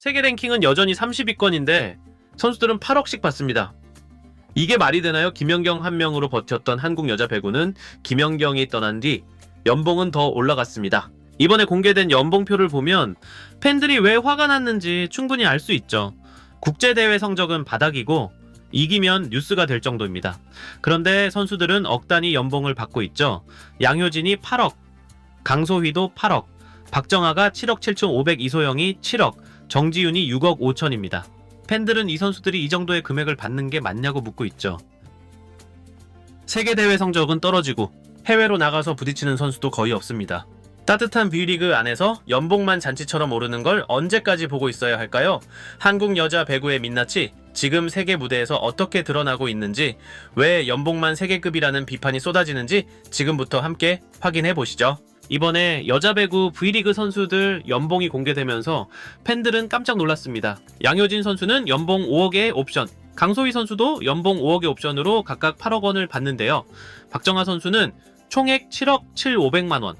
세계 랭킹은 여전히 30위권인데 선수들은 8억씩 받습니다. 이게 말이 되나요? 김연경 한 명으로 버텼던 한국 여자 배구는 김연경이 떠난 뒤 연봉은 더 올라갔습니다. 이번에 공개된 연봉표를 보면 팬들이 왜 화가 났는지 충분히 알 수 있죠. 국제대회 성적은 바닥이고 이기면 뉴스가 될 정도입니다. 그런데 선수들은 억 단위 연봉을 받고 있죠. 양효진이 8억, 강소휘도 8억, 박정아가 7억 7,500, 이소영이 7억, 정지윤이 6억 5천입니다. 팬들은 이 선수들이 이 정도의 금액을 받는 게 맞냐고 묻고 있죠. 세계대회 성적은 떨어지고 해외로 나가서 부딪히는 선수도 거의 없습니다. 따뜻한 V리그 안에서 연봉만 잔치처럼 오르는 걸 언제까지 보고 있어야 할까요? 한국 여자 배구의 민낯이 지금 세계 무대에서 어떻게 드러나고 있는지, 왜 연봉만 세계급이라는 비판이 쏟아지는지 지금부터 함께 확인해 보시죠. 이번에 여자 배구 V리그 선수들 연봉이 공개되면서 팬들은 깜짝 놀랐습니다. 양효진 선수는 연봉 5억의 옵션, 강소희 선수도 연봉 5억의 옵션으로 각각 8억 원을 받는데요. 박정아 선수는 총액 7억 7,500만 원,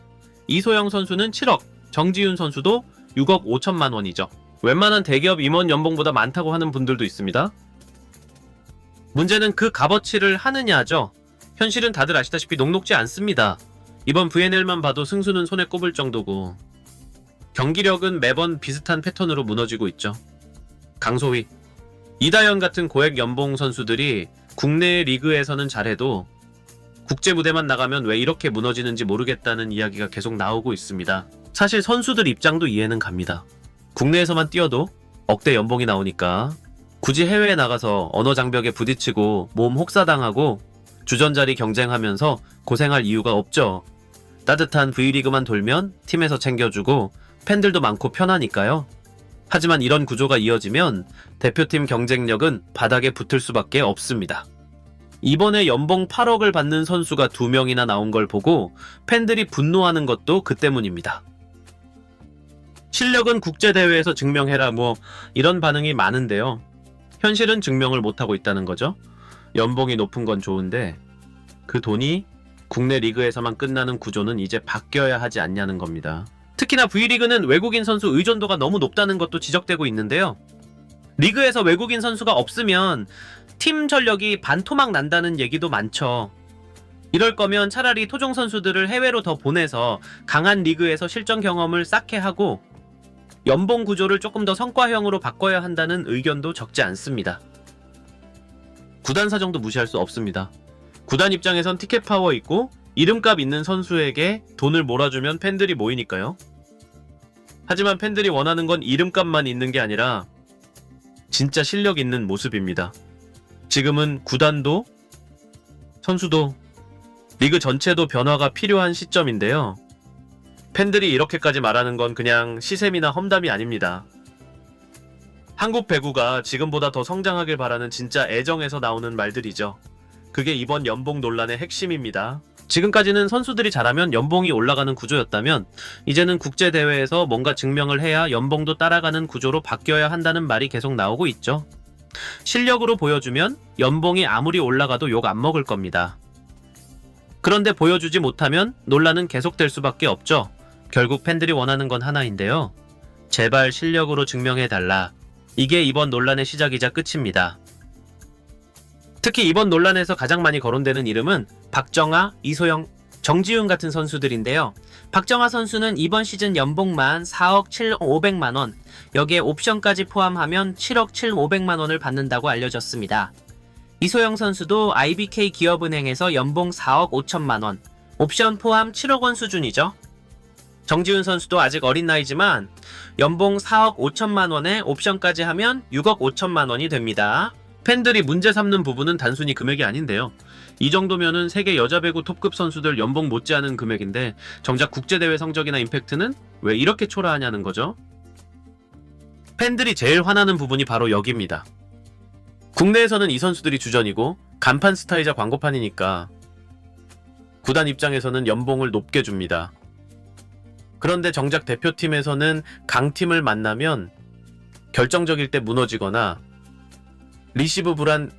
이소영 선수는 7억, 정지윤 선수도 6억 5천만 원이죠. 웬만한 대기업 임원 연봉보다 많다고 하는 분들도 있습니다. 문제는 그 값어치를 하느냐죠. 현실은 다들 아시다시피 녹록지 않습니다. 이번 VNL만 봐도 승수는 손에 꼽을 정도고 경기력은 매번 비슷한 패턴으로 무너지고 있죠. 강소희, 이다연 같은 고액 연봉 선수들이 국내 리그에서는 잘해도 국제 무대만 나가면 왜 이렇게 무너지는지 모르겠다는 이야기가 계속 나오고 있습니다. 사실 선수들 입장도 이해는 갑니다. 국내에서만 뛰어도 억대 연봉이 나오니까 굳이 해외에 나가서 언어 장벽에 부딪히고 몸 혹사당하고 주전자리 경쟁하면서 고생할 이유가 없죠. 따뜻한 V리그만 돌면 팀에서 챙겨주고 팬들도 많고 편하니까요. 하지만 이런 구조가 이어지면 대표팀 경쟁력은 바닥에 붙을 수밖에 없습니다. 이번에 연봉 8억을 받는 선수가 2명이나 나온 걸 보고 팬들이 분노하는 것도 그 때문입니다. 실력은 국제대회에서 증명해라 이런 반응이 많은데요. 현실은 증명을 못하고 있다는 거죠. 연봉이 높은 건 좋은데 그 돈이 국내 리그에서만 끝나는 구조는 이제 바뀌어야 하지 않냐는 겁니다. 특히나 V리그는 외국인 선수 의존도가 너무 높다는 것도 지적되고 있는데요. 리그에서 외국인 선수가 없으면 팀 전력이 반토막 난다는 얘기도 많죠. 이럴 거면 차라리 토종 선수들을 해외로 더 보내서 강한 리그에서 실전 경험을 쌓게 하고 연봉 구조를 조금 더 성과형으로 바꿔야 한다는 의견도 적지 않습니다. 구단 사정도 무시할 수 없습니다. 구단 입장에선 티켓 파워 있고 이름값 있는 선수에게 돈을 몰아주면 팬들이 모이니까요. 하지만 팬들이 원하는 건 이름값만 있는 게 아니라 진짜 실력 있는 모습입니다. 지금은 구단도 선수도 리그 전체도 변화가 필요한 시점인데요. 팬들이 이렇게까지 말하는 건 그냥 시샘이나 험담이 아닙니다. 한국 배구가 지금보다 더 성장하길 바라는 진짜 애정에서 나오는 말들이죠. 그게 이번 연봉 논란의 핵심입니다. 지금까지는 선수들이 잘하면 연봉이 올라가는 구조였다면 이제는 국제대회에서 뭔가 증명을 해야 연봉도 따라가는 구조로 바뀌어야 한다는 말이 계속 나오고 있죠. 실력으로 보여주면 연봉이 아무리 올라가도 욕 안 먹을 겁니다. 그런데 보여주지 못하면 논란은 계속될 수밖에 없죠. 결국 팬들이 원하는 건 하나인데요. 제발 실력으로 증명해달라. 이게 이번 논란의 시작이자 끝입니다. 특히 이번 논란에서 가장 많이 거론되는 이름은 박정아, 이소영, 정지윤 같은 선수들인데요. 박정아 선수는 이번 시즌 연봉만 4억 7,500만 원, 여기에 옵션까지 포함하면 7억 7,500만 원을 받는다고 알려졌습니다. 이소영 선수도 IBK 기업은행에서 연봉 4억 5천만 원, 옵션 포함 7억 원 수준이죠. 정지윤 선수도 아직 어린 나이지만 연봉 4억 5천만 원에 옵션까지 하면 6억 5천만 원이 됩니다. 팬들이 문제 삼는 부분은 단순히 금액이 아닌데요. 이 정도면은 세계 여자 배구 톱급 선수들 연봉 못지않은 금액인데 정작 국제대회 성적이나 임팩트는 왜 이렇게 초라하냐는 거죠. 팬들이 제일 화나는 부분이 바로 여기입니다. 국내에서는 이 선수들이 주전이고 간판 스타이자 광고판이니까 구단 입장에서는 연봉을 높게 줍니다. 그런데 정작 대표팀에서는 강팀을 만나면 결정적일 때 무너지거나 리시브 불안,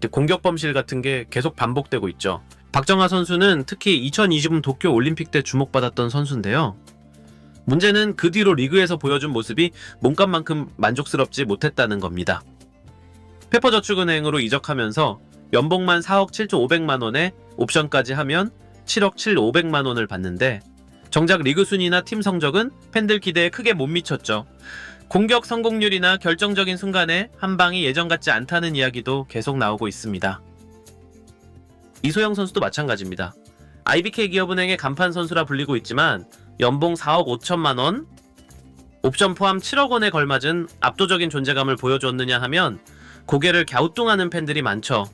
공격 범실 같은 게 계속 반복되고 있죠. 박정아 선수는 특히 2020 도쿄 올림픽 때 주목받았던 선수인데요. 문제는 그 뒤로 리그에서 보여준 모습이 몸값만큼 만족스럽지 못했다는 겁니다. 페퍼저축은행으로 이적하면서 연봉만 4억 7천 5백만 원에 옵션까지 하면 7억 7 5백만 원을 받는데 정작 리그 순위나 팀 성적은 팬들 기대에 크게 못 미쳤죠. 공격 성공률이나 결정적인 순간에 한 방이 예전 같지 않다는 이야기도 계속 나오고 있습니다. 이소영 선수도 마찬가지입니다. IBK 기업은행의 간판 선수라 불리고 있지만 연봉 4억 5천만 원, 옵션 포함 7억 원에 걸맞은 압도적인 존재감을 보여줬느냐 하면 고개를 갸우뚱하는 팬들이 많죠.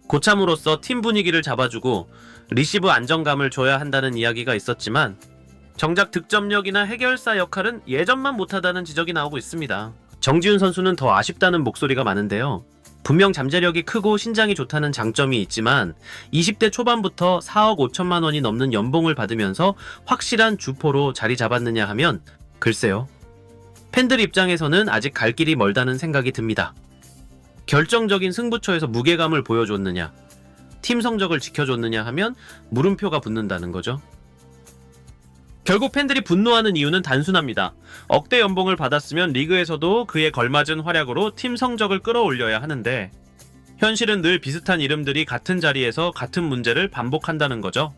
고참으로서 팀 분위기를 잡아주고 리시브 안정감을 줘야 한다는 이야기가 있었지만 정작 득점력이나 해결사 역할은 예전만 못하다는 지적이 나오고 있습니다. 정지훈 선수는 더 아쉽다는 목소리가 많은데요. 분명 잠재력이 크고 신장이 좋다는 장점이 있지만 20대 초반부터 4억 5천만 원이 넘는 연봉을 받으면서 확실한 주포로 자리 잡았느냐 하면 글쎄요. 팬들 입장에서는 아직 갈 길이 멀다는 생각이 듭니다. 결정적인 승부처에서 무게감을 보여줬느냐, 팀 성적을 지켜줬느냐 하면 물음표가 붙는다는 거죠. 결국 팬들이 분노하는 이유는 단순합니다. 억대 연봉을 받았으면 리그에서도 그에 걸맞은 활약으로 팀 성적을 끌어올려야 하는데 현실은 늘 비슷한 이름들이 같은 자리에서 같은 문제를 반복한다는 거죠.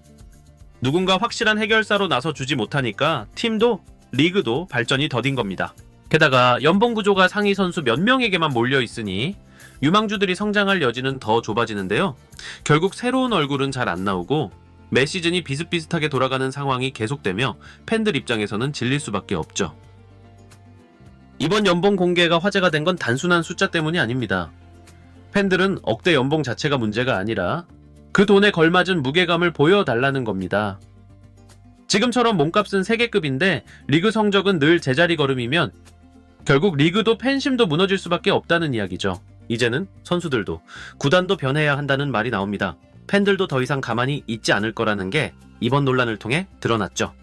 누군가 확실한 해결사로 나서주지 못하니까 팀도 리그도 발전이 더딘 겁니다. 게다가 연봉 구조가 상위 선수 몇 명에게만 몰려 있으니 유망주들이 성장할 여지는 더 좁아지는데요. 결국 새로운 얼굴은 잘 안 나오고 매 시즌이 비슷비슷하게 돌아가는 상황이 계속되며 팬들 입장에서는 질릴 수밖에 없죠. 이번 연봉 공개가 화제가 된 건 단순한 숫자 때문이 아닙니다. 팬들은 억대 연봉 자체가 문제가 아니라 그 돈에 걸맞은 무게감을 보여달라는 겁니다. 지금처럼 몸값은 세계급인데 리그 성적은 늘 제자리 걸음이면 결국 리그도 팬심도 무너질 수밖에 없다는 이야기죠. 이제는 선수들도 구단도 변해야 한다는 말이 나옵니다. 팬들도 더 이상 가만히 있지 않을 거라는 게 이번 논란을 통해 드러났죠.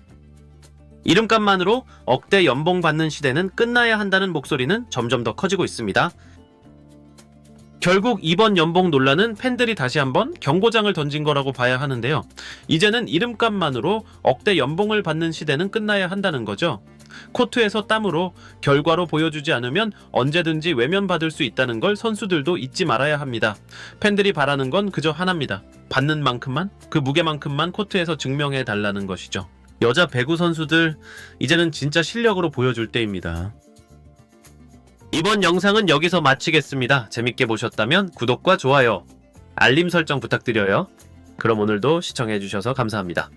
이름값만으로 억대 연봉 받는 시대는 끝나야 한다는 목소리는 점점 더 커지고 있습니다. 결국 이번 연봉 논란은 팬들이 다시 한번 경고장을 던진 거라고 봐야 하는데요. 이제는 이름값만으로 억대 연봉을 받는 시대는 끝나야 한다는 거죠. 코트에서 땀으로 결과로 보여주지 않으면 언제든지 외면받을 수 있다는 걸 선수들도 잊지 말아야 합니다. 팬들이 바라는 건 그저 하나입니다. 받는 만큼만, 그 무게만큼만 코트에서 증명해 달라는 것이죠. 여자 배구 선수들, 이제는 진짜 실력으로 보여줄 때입니다. 이번 영상은 여기서 마치겠습니다. 재밌게 보셨다면 구독과 좋아요, 알림 설정 부탁드려요. 그럼 오늘도 시청해주셔서 감사합니다.